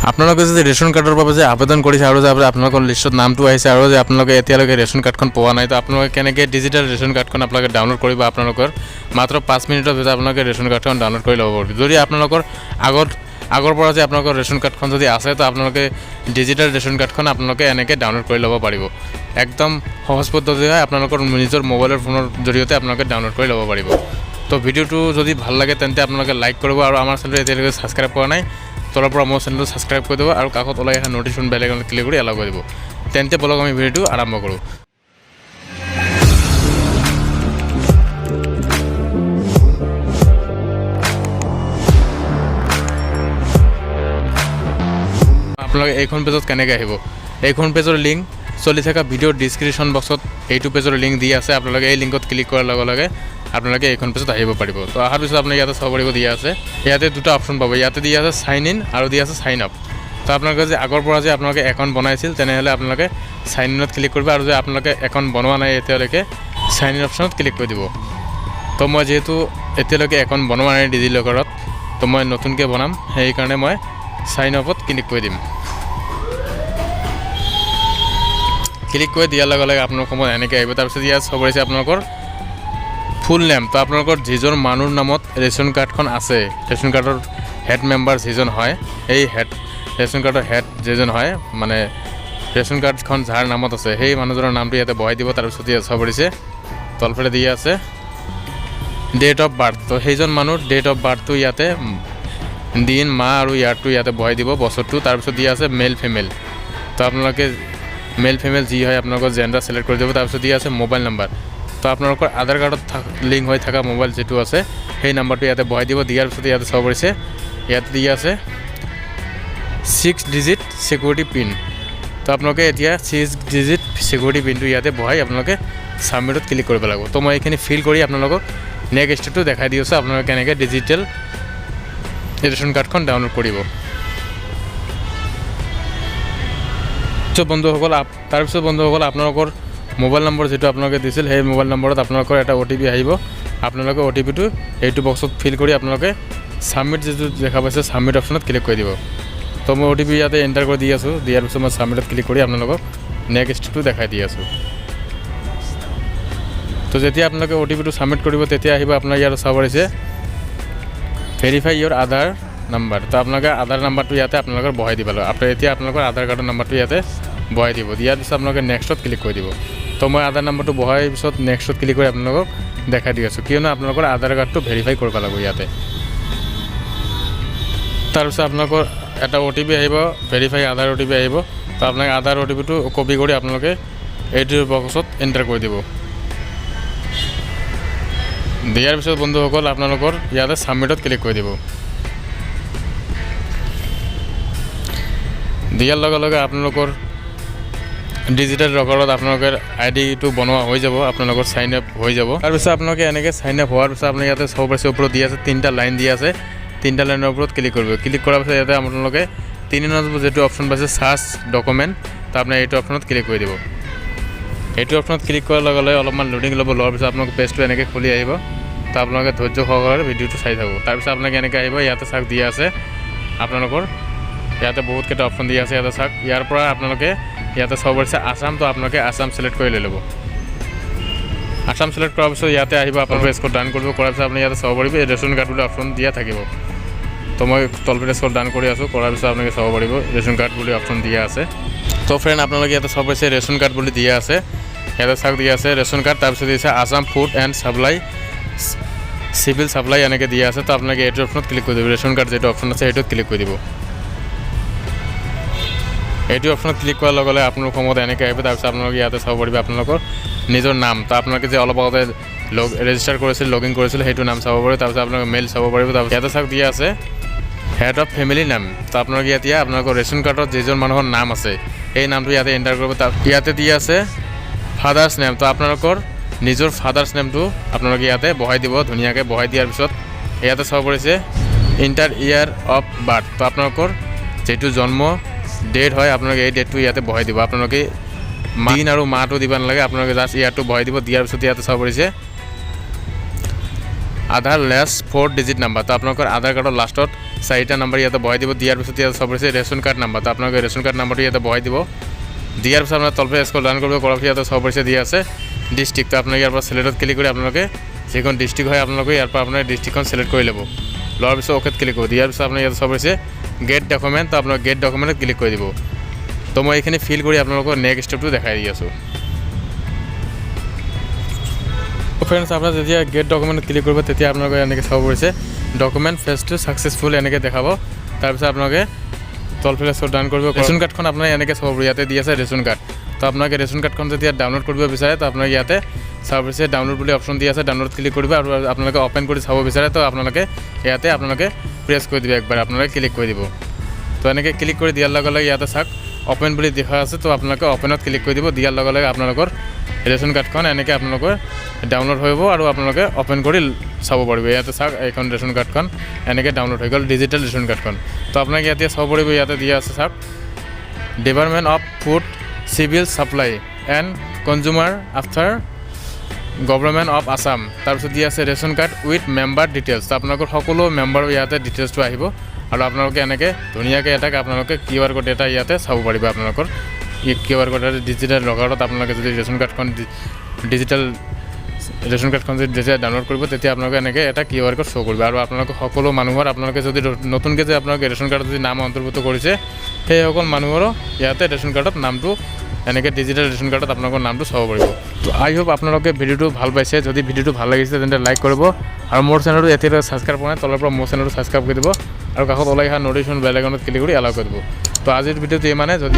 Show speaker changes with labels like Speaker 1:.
Speaker 1: আপোনালোকে যদি ৰেচন কাৰ্ডৰ বাবে যে আবেদন কৰিছে আৰু যে আপোনালোকৰ লিষ্টত নামটো আহিছে আৰু যে আপোনালোকে এতিয়ালৈকে ৰেচন কাৰ্ডখন পোৱা নাই, তো আপোনালোকে কেনেকৈ ডিজিটেল ৰেচন কাৰ্ডখন আপোনালোকে ডাউনলোড কৰিব? আপোনালোকৰ মাত্ৰ 5 মিনিটৰ ভিতৰত আপোনালোকে ৰেচন কাৰ্ডখন ডাউনলোড কৰি ল'ব পাৰিব। যদি আপোনালোকৰ আগৰ পৰা যে আপোনালোকৰ ৰেচন কাৰ্ডখন যদি আছে, তো আপোনালোকে ডিজিটেল ৰেচন কাৰ্ডখন আপোনালোকে এনেকৈ ডাউনলোড কৰি ল'ব পাৰিব। একদম সহজ পদ্ধতি হয়, আপোনালোকৰ নিজৰ মোবাইলৰ ফোনৰ জৰিয়তে আপোনালোকে ডাউনলোড কৰি ল'ব পাৰিব। তো ভিডিঅ'টো যদি ভাল লাগে তেন্তে আপোনালোকে লাইক কৰিব আৰু আমাৰ চেনেলটো এতিয়ালৈকে ছাবস্ক্ৰাইব কৰা নাই তলৰ পৰা মোৰ চেনেলটো ছাবস্ক্ৰাইব কৰি দিব আৰু কাষত ওলাই অহা ন'টিফিকেশ্যন বেল আইকনত ক্লিক কৰি এলাও কৰি দিব। তেন্তে বলক আমি ভিডিঅ'টো আৰম্ভ কৰোঁ। আপোনালোকে এইখন পেজত কেনেকৈ আহিব? এইখন পেজৰ লিংক চলি থকা ভিডিঅ'ৰ ডিছক্ৰিপশ্যন বক্সত এইটো পেজৰ লিংক দি আছে। আপোনালোকে এই লিংকত ক্লিক কৰাৰ লগে লগে আপোনালোকে এইখন পেজত আহিব পাৰিব। তো অহাৰ পিছত আপোনালোকে ইয়াতে চাব পাৰিব দিয়া আছে, ইয়াতে দুটা অপশ্যন পাব। ইয়াতে দিয়া আছে চাইন ইন আৰু দিয়া আছে চাইন আপ। তো আপোনালোকে যে আগৰ পৰা যে আপোনালোকে একাউণ্ট বনাইছিল, তেনেহ'লে আপোনালোকে চাইন ইনত ক্লিক কৰিব আৰু যে আপোনালোকে একাউণ্ট বনোৱা নাই এতিয়ালৈকে চাইন ইন অপশ্যনত ক্লিক কৰি দিব। তো মই যিহেতু এতিয়ালৈকে একাউণ্ট বনোৱা নাই ডিজিলকাৰত, তো মই নতুনকৈ বনাম, সেইকাৰণে মই চাইন আপত ক্লিক কৰি দিম। ক্লিক কৰি দিয়াৰ লগে লগে আপোনালোকৰ সময়ত এনেকৈ আহিব। তাৰপিছত ইয়াত চাব পাৰিছে আপোনালোকৰ ফুল নেম। তো আপোনালোকৰ যিজন মানুহৰ নামত ৰেচন কাৰ্ডখন আছে, ৰেচন কাৰ্ডৰ হেড মেম্বাৰ যিজন হয়, এই ৰেচন কাৰ্ডৰ হেড যিজন হয়, মানে ৰেচন কাৰ্ডখন যাৰ নামত আছে সেই মানুহজনৰ নামটো ইয়াতে বহাই দিব। তাৰপিছত ইয়াত চাব পাৰিছে তলফালে দিয়া আছে ডেট অফ বাৰ্থ। তো সেইজন মানুহৰ ডেট অফ বাৰ্থটো ইয়াতে দিন, মাহ আৰু ইয়াৰটো ইয়াতে বহাই দিব, বছৰটো। তাৰপিছত দিয়া আছে মেল ফিমেল। তো আপোনালোকে মেল ফিমেল যি হয় আপোনালোকৰ জেণ্ডাৰ ছিলেক্ট কৰি দিব। তাৰপিছত দিয়া আছে মোবাইল নাম্বাৰ। তো আপোনালোকৰ আধাৰ কাৰ্ডত লিংক হৈ থকা মোবাইল যিটো আছে সেই নাম্বাৰটো ইয়াতে বহাই দিব। দিয়াৰ পিছত ইয়াতে চাব পাৰিছে ইয়াতে দিয়া আছে 6 ডিজিট ছিকিউৰিটি পিন। তো আপোনালোকে এতিয়া 6 ডিজিট ছিকিউৰিটি পিনটো ইয়াতে বহাই আপোনালোকে ছাবমিটত ক্লিক কৰিব লাগিব। তো মই এইখিনি ফিল কৰি আপোনালোকক নেক্সট ষ্টেপটো দেখাই দি আছোঁ, আপোনালোকে কেনেকৈ ডিজিটেল ৰেচন কাৰ্ডখন ডাউনলোড কৰিব। তাৰপিছত বন্ধুসকল আপোনালোকৰ মোবাইল নম্বৰ যিটো আপোনালোকে দিছিল সেই মোবাইল নম্বৰত আপোনালোকৰ এটা OTP আহিব। আপোনালোকে OTPটো এইটো বক্সত ফিল কৰি আপোনালোকে ছাবমিট যিটো দেখা পাইছে ছাবমিট অপশ্যনত ক্লিক কৰি দিব। তো মই OTP ইয়াতে এণ্টাৰ কৰি দি আছোঁ। দিয়াৰ পিছত মই ছাবমিটত ক্লিক কৰি আপোনালোকক নেক্সট ষ্টেপটো দেখাই দি আছোঁ। তো যেতিয়া আপোনালোকে OTPটো ছাবমিট কৰিব তেতিয়া আহিব আপোনাৰ ইয়াত চাব পাৰিছে ভেৰিফাই ইয়ৰ আধাৰ নাম্বাৰ। তো আপোনালোকে আধাৰ নাম্বাৰটো ইয়াতে আপোনালোকৰ বহাই দিব লাগিব। এতিয়া আপোনালোকৰ আধাৰ কাৰ্ডৰ নাম্বাৰটো ইয়াতে বহাই দিব। দিয়াৰ পিছত আপোনালোকে নেক্সটত ক্লিক কৰি দিব। তো মই আধাৰ নাম্বাৰটো বহাই পিছত নেক্সটত ক্লিক কৰি আপোনালোকক দেখাই দি আছোঁ, কিয়নো আপোনালোকৰ আধাৰ কাৰ্ডটো ভেৰিফাই কৰিব লাগিব ইয়াতে। তাৰপিছত আপোনালোকৰ এটা OTP আহিব, ভেৰিফাই আধাৰ OTP আহিব। তো আপোনালোকে আধাৰ OTPটো কপি কৰি আপোনালোকে এইটো বক্সত এণ্টাৰ কৰি দিব। দিয়াৰ পিছত বন্ধুসকল আপোনালোকৰ ইয়াতে ছাবমিটত ক্লিক কৰি দিব। দিয়াৰ লগে লগে আপোনালোকৰ ডিজিটেল ৰেকৰ্ডত আপোনালোকৰ আইডিটো বনোৱা হৈ যাব, আপোনালোকৰ চাইন আপ হৈ যাব। তাৰপিছত আপোনালোকে এনেকৈ চাইন আপ হোৱাৰ পিছত আপুনি ইয়াতে চাব পাৰিছে ওপৰত দিয়া আছে 3টা লাইন দিয়া আছে। 3টা লাইনৰ ওপৰত ক্লিক কৰিব। ক্লিক কৰাৰ পিছত ইয়াতে আপোনালোকে 3 নম্বৰ যিটো অপশ্যন পাইছে চাৰ্চ ডকুমেণ্ট, তো আপোনাৰ এইটো অপশ্যনত ক্লিক কৰি দিব। এইটো অপশ্যনত ক্লিক কৰাৰ লগে লগে অলপমান লোডিং ল'ব। লোৱাৰ পিছত আপোনালোকৰ পেজটো এনেকৈ খুলি আহিব। তো আপোনালোকে ধৈৰ্য সহকাৰে ভিডিঅ'টো চাই থাকক। তাৰপিছত আপোনালোকে এনেকৈ আহিব, ইয়াতে চাওক দিয়া আছে আপোনালোকৰ ইয়াতে বহুতকেইটা অপশ্যন দিয়া আছে। ইয়াতে চাওক ইয়াৰ পৰা আপোনালোকে ইয়াতে চাব পাৰিছে আসাম। তো আপোনালোকে আসাম ছিলেক্ট কৰি লৈ ল'ব। আসাম ছিলেক্ট কৰাৰ পিছত ইয়াতে আহিব, আপোনালোকে স্ক্ৰল ডাউন কৰিব। কৰাৰ পিছত আপুনি ইয়াতে চাব পাৰিব ৰেচন কাৰ্ড বুলি অপশ্যন দিয়া থাকিব। তো মই তলপিনে স্ক্ৰল ডাউন কৰি আছোঁ। কৰাৰ পিছত আপোনালোকে চাব পাৰিব ৰেচন কাৰ্ড বুলি অপশ্যন দিয়া আছে। তো ফ্ৰেণ্ড আপোনালোকে ইয়াতে চাব পাৰিছে ৰেচন কাৰ্ড বুলি দিয়া আছে। ইয়াতে চাওক দিয়া আছে ৰেচন কাৰ্ড। তাৰপিছত দিছে Assam food and supply civil supply এনেকৈ দিয়া আছে। তো আপোনালোকে এইটো অপশ্যনত ক্লিক কৰি দিব। ৰেচন কাৰ্ড যিটো অপশ্যন আছে সেইটোত ক্লিক কৰি দিব। এইটো অপশ্যনত ক্লিক কৰাৰ লগে লগে আপোনালোকৰ সময়ত এনেকৈ আহিব। তাৰপিছত আপোনালোকে ইয়াতে চাব পাৰিব আপোনালোকৰ নিজৰ নাম। তো আপোনালোকে যে অলপ আগতে ৰেজিষ্টাৰ কৰিছিল, লগ ইন কৰিছিল, সেইটো নাম চাব পাৰিব। তাৰপিছত আপোনালোকে মেইল চাব পাৰিব। তাৰপিছত ইয়াতে চাওক দিয়া আছে হেড অফ ফেমিলি নাম। তো আপোনালোকে এতিয়া আপোনালোকৰ ৰেচন কাৰ্ডত যিজন মানুহৰ নাম আছে সেই নামটো ইয়াতে এণ্টাৰ কৰিব। ইয়াতে দিয়া আছে ফাদাৰ্ছ নেম। তো আপোনালোকৰ নিজৰ ফাদাৰ্ছ নেমটো আপোনালোকে ইয়াতে বহাই দিব। ধুনীয়াকৈ বহাই দিয়াৰ পিছত ইয়াতে চাব পাৰিছে ইণ্টাৰ ইয়াৰ অফ বাৰ্থ। তো আপোনালোকৰ যিটো জন্ম ডেট হয় আপোনালোকে এই ডেটটো ইয়াতে বহাই দিব। আপোনালোকে দিন আৰু মাহটো দিব নালাগে, আপোনালোকে জাষ্ট ইয়াৰটো বহাই দিব। দিয়াৰ পিছত ইয়াতে চাব পাৰিছে আধাৰ লাষ্ট 4 ডিজিট নাম্বাৰ। তো আপোনালোকৰ আধাৰ কাৰ্ডৰ লাষ্টত 4টা নাম্বাৰ ইয়াতে বহাই দিব দিয়াৰ পিছত ইয়াতে সব আছে ৰেচন কাৰ্ড নাম্বাৰ তো আপোনালোকে ৰেচন কাৰ্ড নাম্বাৰটো ইয়াতে বহাই দিব দিয়াৰ পিছত আপোনাৰ তলফালে স্ক্ৰল ডাউন কৰিব কৰাৰ পিছত ইয়াতে সব আছে দিয়া আছে ডিস্ট্ৰিক্ট তো আপোনালোকে ইয়াৰ পৰা সিলেক্টত ক্লিক কৰি আপোনালোকে যিখন ডিস্ট্ৰিক্ট হয় আপোনালোকে ইয়াৰ পৰা আপোনাৰ ডিস্ট্ৰিক্টখন সিলেক্ট কৰি ল'ব লোৱাৰ পিছত ওকেত ক্লিক কৰিব দিয়াৰ পিছত আপোনাৰ ইয়াতে সব আছে গেট ডকুমেণ্ট তো আপোনালোকে গেট ডকুমেণ্টত ক্লিক কৰি দিব তো মই এইখিনি ফিল কৰি আপোনালোকক নেক্সট ষ্টেপটো দেখাই দি আছোঁ ফ্ৰেণ্ডছ আপোনাৰ যেতিয়া গেট ডকুমেণ্ট ক্লিক কৰিব তেতিয়া আপোনালোকে এনেকৈ চাব পৰিছে ডকুমেণ্ট ফেজটো ছাকচেছফুল এনেকৈ দেখাব তাৰপিছত আপোনালোকে তলফালে স্ক্ৰল ডাউন কৰিব ৰেচন কাৰ্ডখন আপোনাৰ এনেকৈ চাব পাৰিব ইয়াতে দি আছে ৰেচন কাৰ্ড তো আপোনালোকে ৰেচন কাৰ্ডখন যেতিয়া ডাউনলোড কৰিব বিচাৰে তো আপোনালোকে ইয়াতে চাব পাৰিছে ডাউনলোড বুলি অপশ্যন দি আছে ডাউনলোড ক্লিক কৰিব আৰু আপোনালোকে অ'পেন কৰি চাব বিচাৰে তো আপোনালোকে ইয়াতে আপোনালোকে প্ৰেছ কৰি দিব একবাৰ আপোনালোকে ক্লিক কৰি দিব তো এনেকৈ ক্লিক কৰি দিয়াৰ লগে লগে ইয়াতে চাওক অ'পেন বুলি দেখা আছে তো আপোনালোকে অ'পেনত ক্লিক কৰি দিব দিয়াৰ লগে লগে আপোনালোকৰ ৰেচন কাৰ্ডখন এনেকৈ আপোনালোকৰ ডাউনলোড হৈ যাব আৰু আপোনালোকে অ'পেন কৰি চাব পাৰিব ইয়াতে চাওক এইখন ৰেচন কাৰ্ডখন এনেকৈ ডাউনলোড হৈ গ'ল ডিজিটেল ৰেচন কাৰ্ডখন তো আপোনালোকে ইয়াতে চাব পাৰিব ইয়াতে দিয়া আছে চাওক department of food civil supply and consumer after government of Assam তাৰপিছত দিয়া আছে ration card with member details তো আপোনালোকৰ সকলো মেম্বাৰৰ ইয়াতে ডিটেইলছটো আহিব আৰু আপোনালোকে এনেকৈ ধুনীয়াকৈ এটাক আপোনালোকে QR কোড এটা ইয়াতে চাব পাৰিব আপোনালোকৰ QR কোড ডিজিটেল লগাৰত আপোনালোকে যদি ৰেচন কাৰ্ডখন ডিজিটেল ৰেচন কাৰ্ডখন যদি যেতিয়া ডাউনলোড কৰিব তেতিয়া আপোনালোকে এনেকৈ এটা QR কোড শ্ব' কৰিব আৰু আপোনালোকে সকলো মানুহৰ আপোনালোকে যদি নতুনকৈ যে আপোনালোকে ৰেচন কাৰ্ডত যদি নাম অন্তৰ্ভুক্ত কৰিছে সেইসকল মানুহৰো ইয়াতে ৰেচন কাৰ্ডত নামটো এনেকৈ ডিজিটেল ৰেচন কাৰ্ডত আপোনালোকৰ নামটো চাব পাৰিব তো আই হোপ আপোনালোকে ভিডিঅ'টো ভাল পাইছে যদি ভিডিঅ'টো ভাল লাগিছে তেন্তে লাইক কৰিব আৰু মোৰ চেনেলটো এতিয়ালৈকে ছাবস্ক্ৰাইব কৰা নাই তলৰ পৰা মোৰ চেনেলটো ছাবস্ক্ৰাইব কৰি দিব আৰু কাষত ওলাই অহা ন'টিফিকেশ্যন বেল আইকনত ক্লিক কৰি এলাউ কৰি দিব তো আজিৰ ভিডিঅ'টো ইমানে যদি